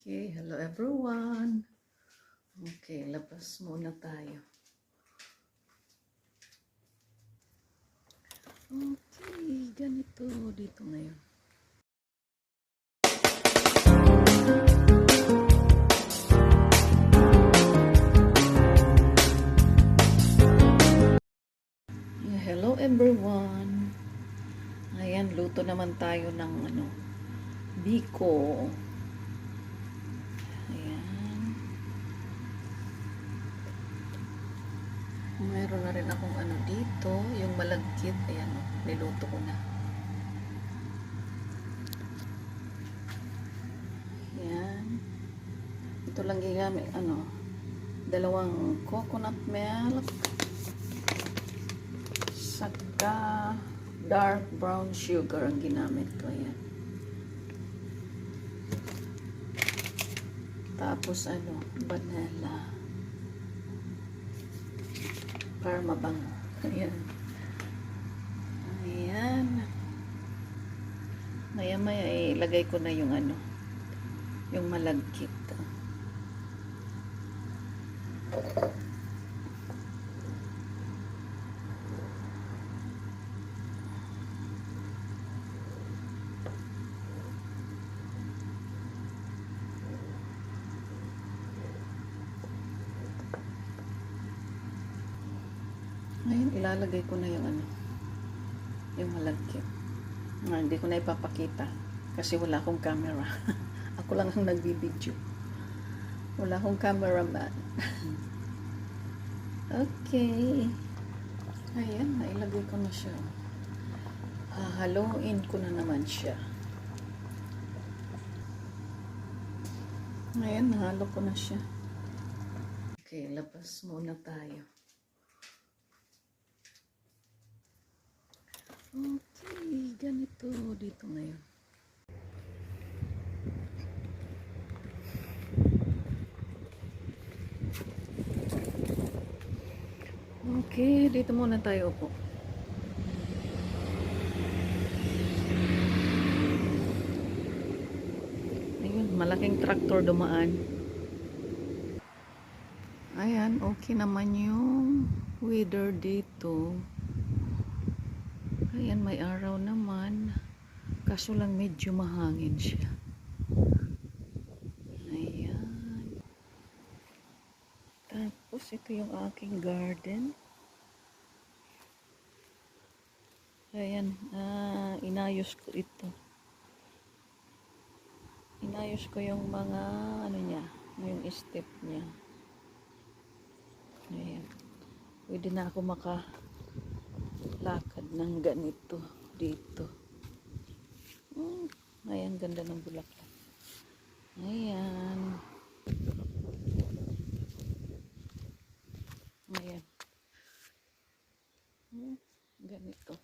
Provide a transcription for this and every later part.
Okay, hello everyone. Okay, labas muna tayo. Okay, ganito dito ngayon. Yeah, hello everyone. Ayan, luto naman tayo ng biko. Ayan. Mayroon na rin akong dito, yung malagkit. Ayan, niluto ko na. Ayan. Ito lang gigamit, dalawang coconut milk, saka dark brown sugar ang ginamit ko. Ayan. Tapos vanilla. Para mabango. Ayan. Ayan. Maya-maya ilagay ko na yung yung malagkit. Ngayon, ilalagay ko na yung malagkit. Hindi ko na ipapakita kasi wala akong camera. Ako lang ang nagbibideo. Wala akong cameraman. Okay. Ayan, nailagay ko na siya. Hahaluin ko na naman siya. Ngayon, nahalo ko na siya. Okay, labas muna tayo. Okay, ganito dito ngayon. Okay, dito muna tayo upo. Ayun, malaking traktor dumaan. Ayan, okay naman yung weather dito. Ayan, may araw naman. Kaso lang medyo mahangin siya. Ayan. Tapos ito yung aking garden. Ayan, inayos ko ito. Inayos ko yung mga niya, yung step niya. Ayan. Pwede na ako makalakad ng ganito dito. Ayan, ganda ng bulaklak. Ayan. Ayan. Ganito.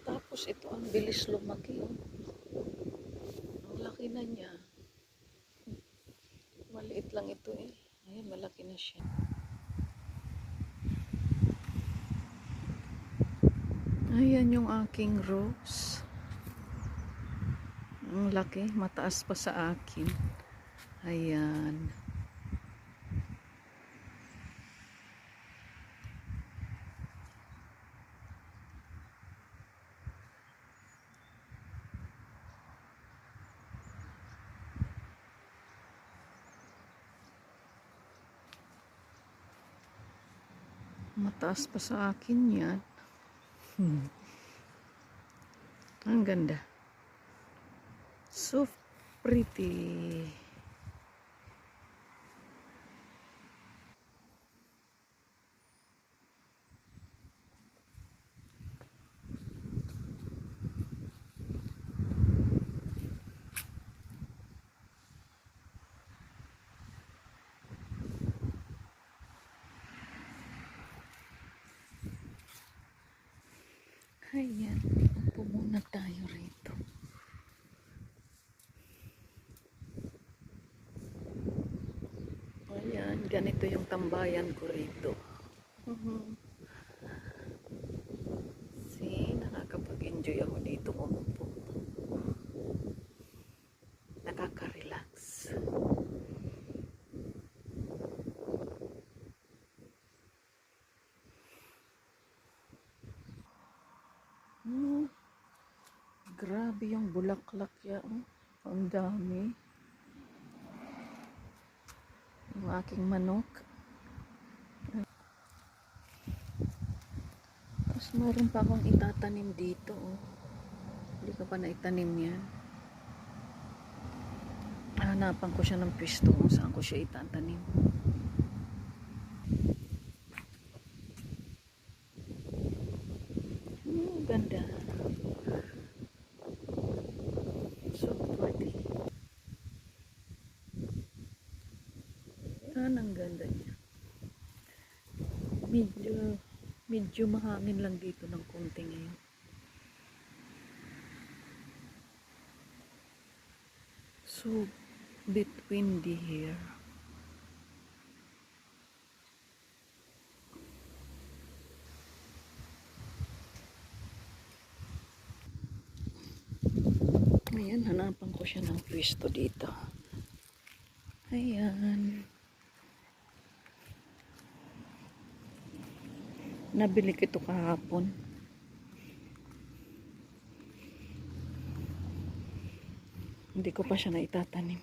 Tapos ito ang bilis lumaki. Ang laki na niya. Maliit lang ito eh. Ayan, malaki na siya. Ayan yung aking rose. Ang laki, mataas pa sa akin. Ayan. Mataas pa sa akin yan. Ang ganda. So pretty. Ayan, upo muna tayo rito. Ayan, ganito yung tambayan ko rito. See, nakakapag-enjoy ako dito umupo. Nakaka-relax. Grabe yung bulaklak yan. Ang dami. Yung aking manok. Tapos meron pa akong itatanim dito. Oh. Hindi ko pa naitanim yan. Hanapan ko siya ng pwesto kung saan ko siya itatanim. Ganda. So pretty. Ang ganda niya. Medyo mahangin lang dito ng konti ngayon. So bit windy here. Ayan, hanapan ko siya ng pwesto dito. Ayan. Nabili ko ito kahapon. Hindi ko pa siya naitatanim.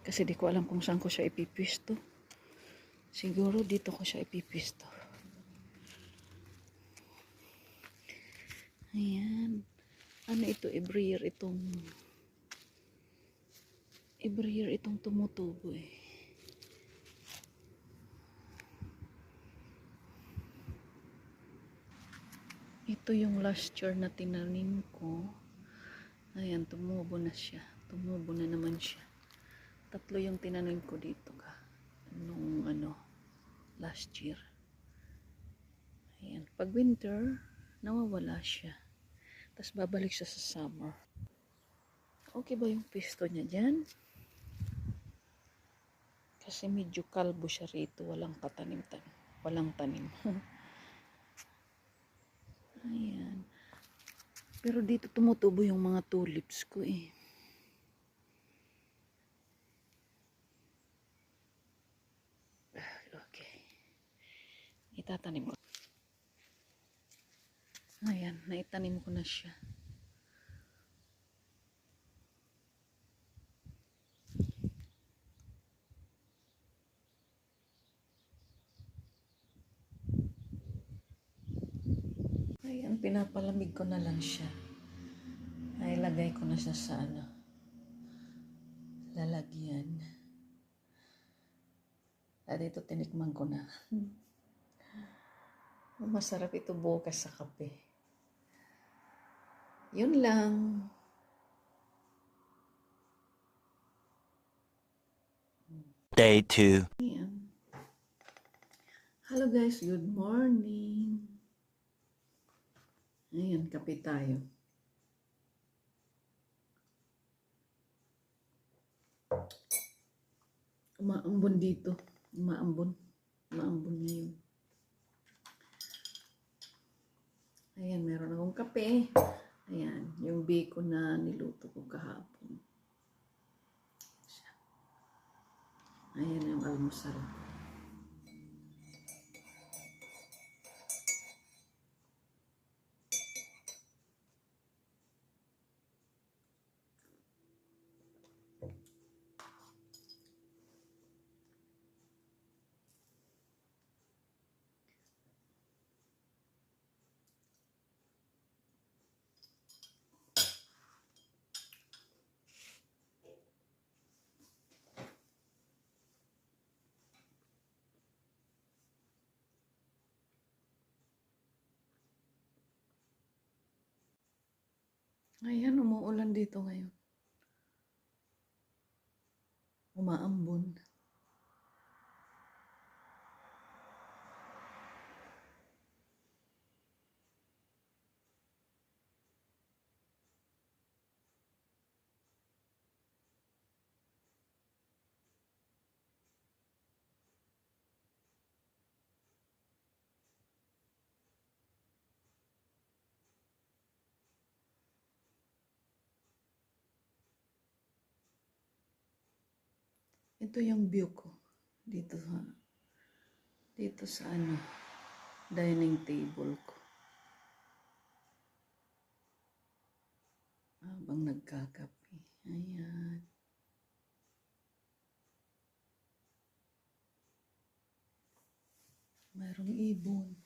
Kasi di ko alam kung saan ko siya ipipwesto. Siguro dito ko siya ipipwesto. Ayan. Ano ito? Every year itong tumutubo eh. Ito yung last year na tinanim ko. Ayan, tumubo na siya. Tumubo na naman siya. 3 yung tinanim ko dito ka. Nung last year. Ayan. Pag winter, nawawala siya. Tapos babalik siya sa summer. Okay ba yung pwesto niya dyan? Kasi medyo kalbo siya rito. Walang katanim-tanim. Walang tanim. Ayan. Pero dito tumutubo yung mga tulips ko eh. Okay. Itatanim ko. Ayan, naitanim ko na siya. Ayan, pinapalamig ko na lang siya. Ay, lagay ko na siya sa lalagyan. At ito, tinikman ko na. Masarap ito bukas sa kape. Yun lang. Day 2. Ayan. Hello guys, good morning. Ayan, kape tayo. Umaambon dito. Umaambon ngayon. Ayan, meron akong kape. Ayan, yung bacon na niluto ko kahapon. Ayan yung almusal. Ayan, umuulan dito ngayon. Umaambon. Ito yung view ko dito sa ano, dining table ko. Habang nagkakape. Ayan. Mayroong ibon.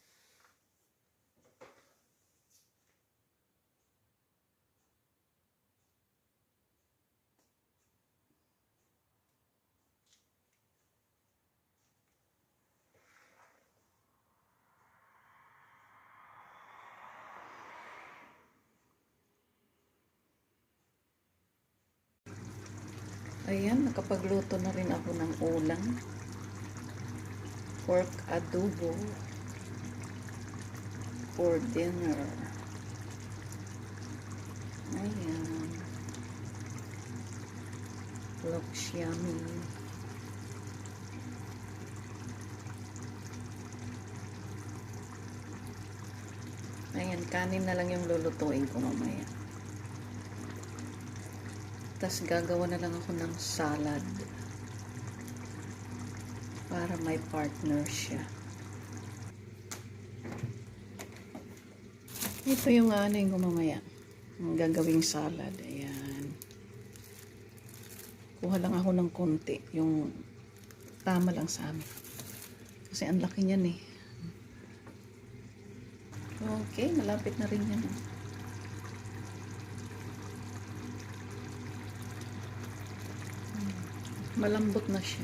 Ayan, nakapagluto na rin ako ng ulam. Pork adobo for dinner. Ayan. Looks yummy. Ayan, kanin na lang yung lulutuin ko mamaya. Tapos gagawa na lang ako ng salad para may partner siya. Ito yung ano yung mamaya. Ang gagawing salad. Ayan. Kuha lang ako ng konti. Yung tama lang sa amin. Kasi ang laki niyan eh. Okay, malapit na rin yan. Malambot na siya.